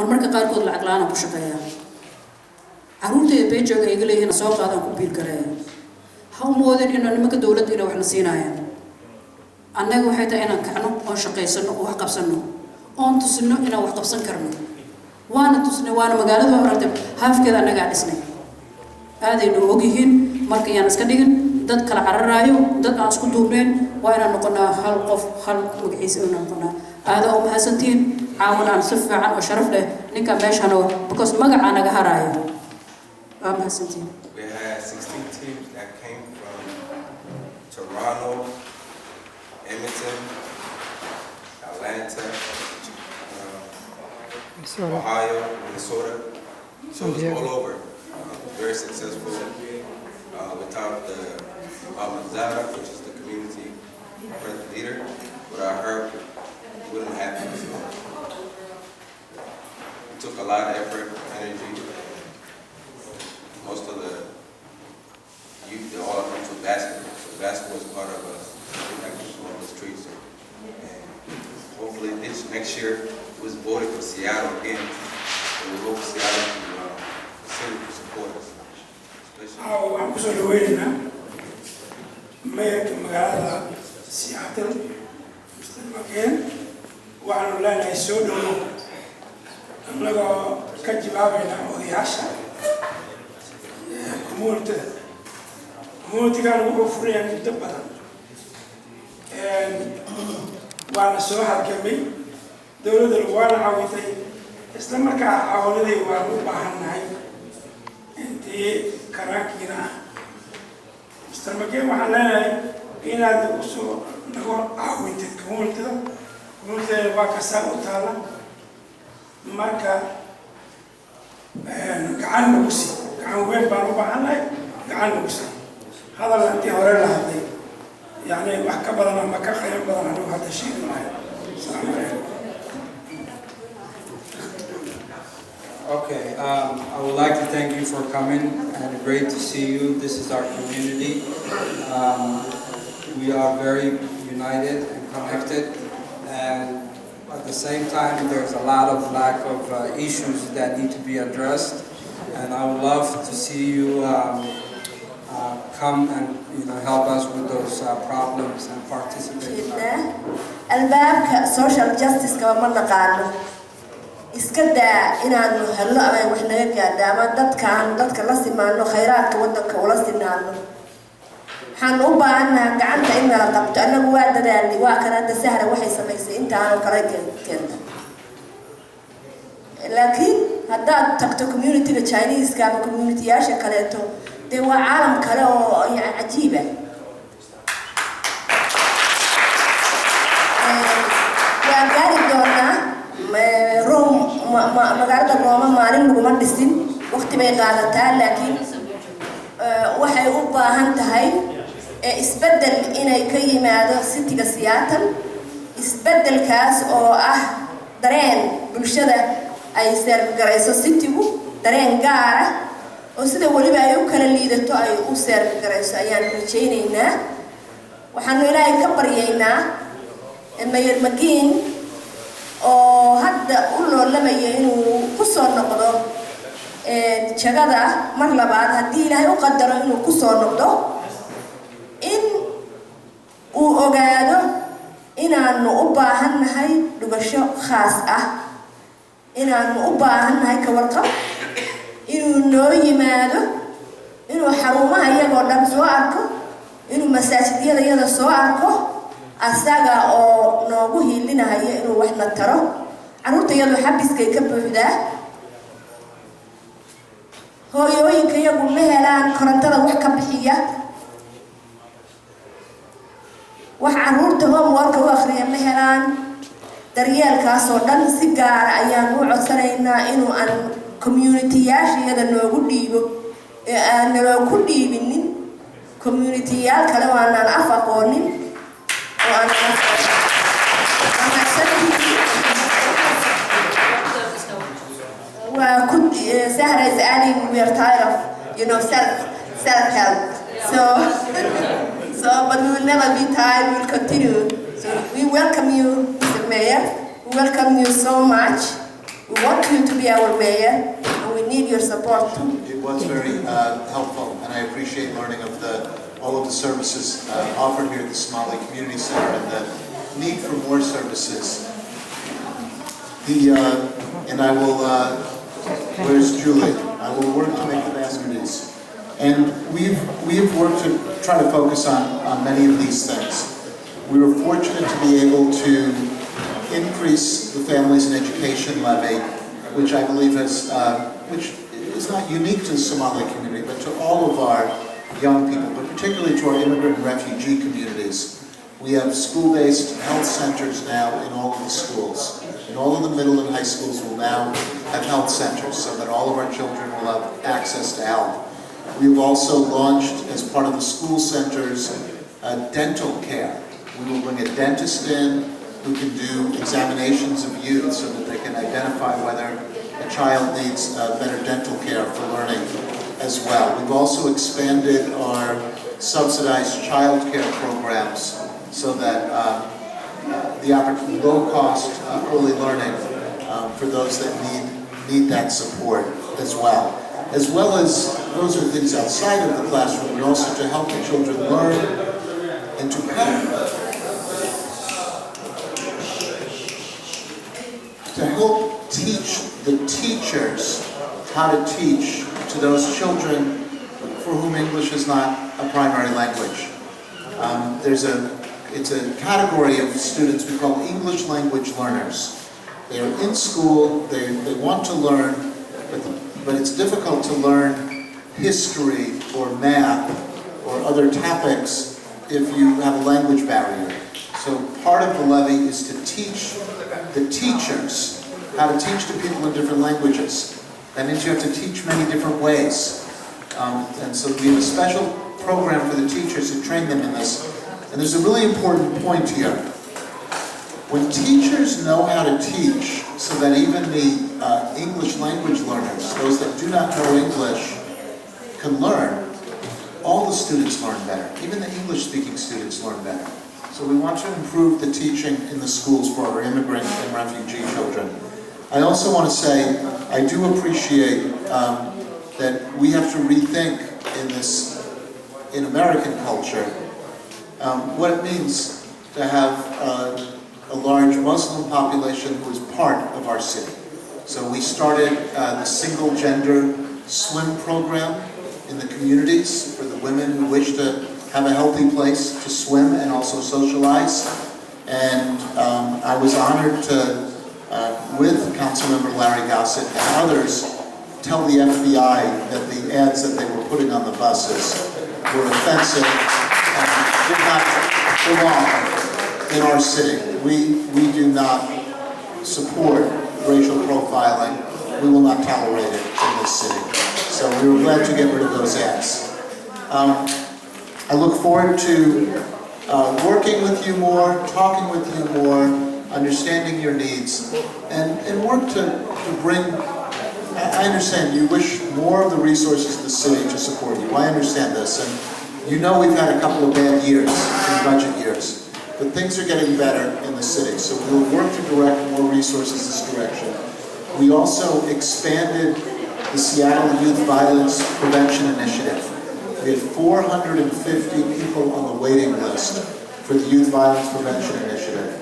marmarka qaarkood lacag la'aan ku shaqeeyaa caruurtayda beejooga iga leeyihiin soo qaadan ku biil gareeya ha u moodin inaan nimanka dawladda inay waxna siinayaan annaga waxay tahay inaan kacno oo shaqaysano oo wax qabsano oon tusino inaan wax qabsan karno waana tusnay waana magaalada horta haafkeeda annagaa dhisnay aadaynu ogyihiin marka yaan iska dhigin dad kala cararaayo dad aan isku duubneen waa inaan noqonaa hal qof hal magaciisa inaan noqonaa aada oo mahadsantiin caawin aan si fiican oo sharaf leh ninka meeshan oo because magaca naga haraayo waa mahadsantiin. We had 16 teams that came from Toronto, Edmonton, Atlanta, Ohio, Minnesota. So it's all over. Very successful. Without the Umada, which is the community leader, but I heard wouldn't happen. So it took a lot of effort, energy. Most of the youth, they all come to basketball. So basketball is part of us. Like on the streets. And hopefully next year it was voted for Seattle again. So we hope Seattle to support us. I'm so Dhowaada, Mayorka magaalada Seattle, Mr. Mcginn, waxaanu leenahay soo dhowow annagoo ka jawaabayna odayaasha community-gan wuxuu furayaa muddo badan waana soo halgamay dowladda waana caawitay isla markaa caawinaday waan u baahannahay intii karaankiina Mr. Mcginn waxaan leenahay inaad usoo nago caawintid community waa kasaa u taala marka gacan nagu sii gacan weyn baan u baahannahay gacan nagu sii hadal intii hore la hadlay yani wax ka badan ama ka khayr badan anigu hadda sheegi maayo. Assalaamu calaykum. Okay, I would like to thank you for coming and great to see you. This is our community. We are very united and connected, and at the same time there's a lot of lack of issues that need to be addressed, and I would love to see you come and help us with those problems and participate. Albaabka social justice ka ma naqaano iska daa inaanu helno ama wax naga gaadho ama dadka la simaano khayraadka wadanka ula sinaano waxaan u baahanahay gacanta in la qabto anagu waa dadaalnay waa kana sahra waxay samaysay inta aan kala keento laakiin haddaad tagto community-ga Chinese-ka ama community-yaasha kaleeto dee waa caalam kale oo cajiib ah waan gaari doonaa magaalada Roma maalin laguma dhisin waqti bay qaadataa laakiin waxay u baahan tahay isbedel inay ka yimaado city-ga Seattle isbedelkaas oo ah dareen bulshada ay sergarayso city-gu dareen gaar ah oo sida waliba ay u kala liidato ay u sergarayso ayaan rajaynaynaa waxaanu ilaahay ka baryaynaa Mayor Mcginn oo hadda u loolamaya inuu ku soo noqdo jagada mar labaad haddii ilaahay u qadaro inuu ku soo noqdo in uu ogaado inaanu u baahannahay dhugasho khaas ah inaanu u baahannahay ka warqab inuu noo yimaado inuu xarumaha iyagoo dhan soo arko inuu masaajidyada iyada soo arko asaga oo noogu hiilinayo inuu wax na taro caruurta iyadu xabiskay ka buuxdaa hooyooyinka iyagu ma helaan korontada wax ka bixiya wax caruurta homework u akhriya ma helaan daryeelkaas oo dhan si gaar ah ayaan u codsanaynaa inuu aan community-yaashayada noogu dhiibo ee aan naloogu dhiibinin community-yaal kale oo aanan af aqoonin oo aan Sahra is adding we are tired of self-help so but we will never be tired, we will continue. So we welcome you, Mr. Mayor. We welcome you so much. We want you to be our mayor, and we need your support too. It was very helpful, and I appreciate learning of all of the services offered here at the Somali Community Center and the need for more services. And I will, where's Julie? I will work to make the baskets. And we've worked to try to focus on many of these things. We were fortunate to be able to increase the Families and Education Levy, which I believe which is not unique to the Somali community, but to all of our young people, but particularly to our immigrant and refugee communities. We have school-based health centers now in all of the schools. And all of the middle and high schools will now have health centers so that all of our children will have access to health. We've also launched, as part of the school centers, dental care. We will bring a dentist in who can do examinations of youth so that they can identify whether a child needs better dental care for learning as well. We've also expanded our subsidized child care programs so that the low-cost early learning for those that need that support as well. As well as, those are things outside of the classroom, but also to help the children learn and to help teach the teachers how to teach to those children for whom English is not a primary language. It's a category of students we call English language learners. They are in school, they want to learn, but it's difficult to learn history or math or other topics if you have a language barrier. So part of the levy is to teach the teachers how to teach to people in different languages. That means you have to teach many different ways. And so we have a special program for the teachers to train them in this. And there's a really important point here. When teachers know how to teach so that even the English language learners, those that do not know English, can learn, all the students learn better. Even the English-speaking students learn better. So we want to improve the teaching in the schools for our immigrant and refugee children. I also want to say, I do appreciate that we have to rethink in American culture, what it means to have a large Muslim population who is part of our city. So we started the single gender swim program in the communities for the women who wish to have a healthy place to swim and also socialize. And I was honored to, with Councilmember Larry Gossett and others, tell the FBI that the ads that they were putting on the buses were offensive and did not belong in our city. We do not support racial profiling. We will not tolerate it in this city. So we were glad to get rid of those ads. I look forward to working with you more, talking with you more, understanding your needs, and work to bring. I understand you wish more of the resources of the city to support you. I understand this, and you know we've had a couple of bad years, in budget years, but things are getting better in the city, so we'll work to direct more resources this direction. We also expanded the Seattle Youth Violence Prevention Initiative. We had 450 people on the waiting list for the Youth Violence Prevention Initiative.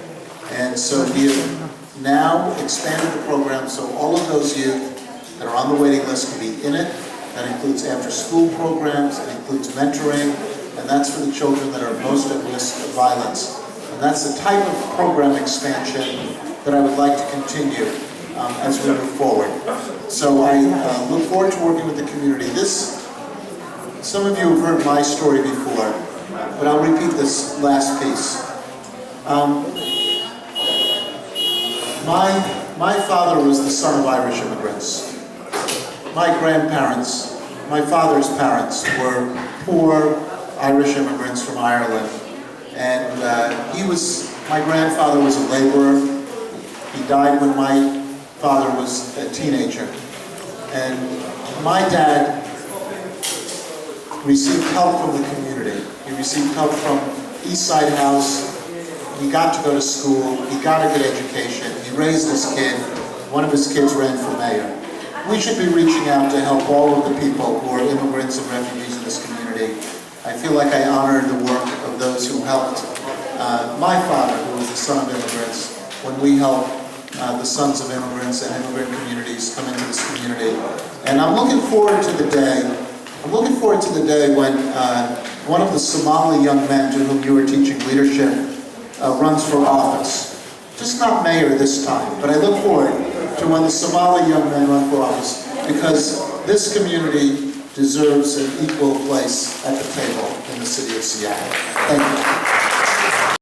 And so we have now expanded the program so all of those youth that are on the waiting list can be in it. That includes after-school programs, it includes mentoring, and that's for the children that are most at risk of violence. And that's the type of program expansion that I would like to continue as we move forward. So I look forward to working with the community. Some of you have heard my story before, but I'll repeat this last piece. My father was the son of Irish immigrants. My grandparents, my father's parents, were poor Irish immigrants from Ireland. And my grandfather was a laborer. He died when my father was a teenager. And my dad received help from the community. He received help from East Side House. He got to go to school. He got a good education. He raised his kid. One of his kids ran for mayor. We should be reaching out to help all of the people who are immigrants and refugees in this community. I feel like I honor the work of those who helped my father, who was the son of immigrants, when we help the sons of immigrants and immigrant communities come into this community. And I'm looking forward to the day when one of the Somali young men to whom you are teaching leadership runs for office. Just not mayor this time, but I look forward to when the Somali young men run for office, because this community deserves an equal place at the table in the city of Seattle. Thank you.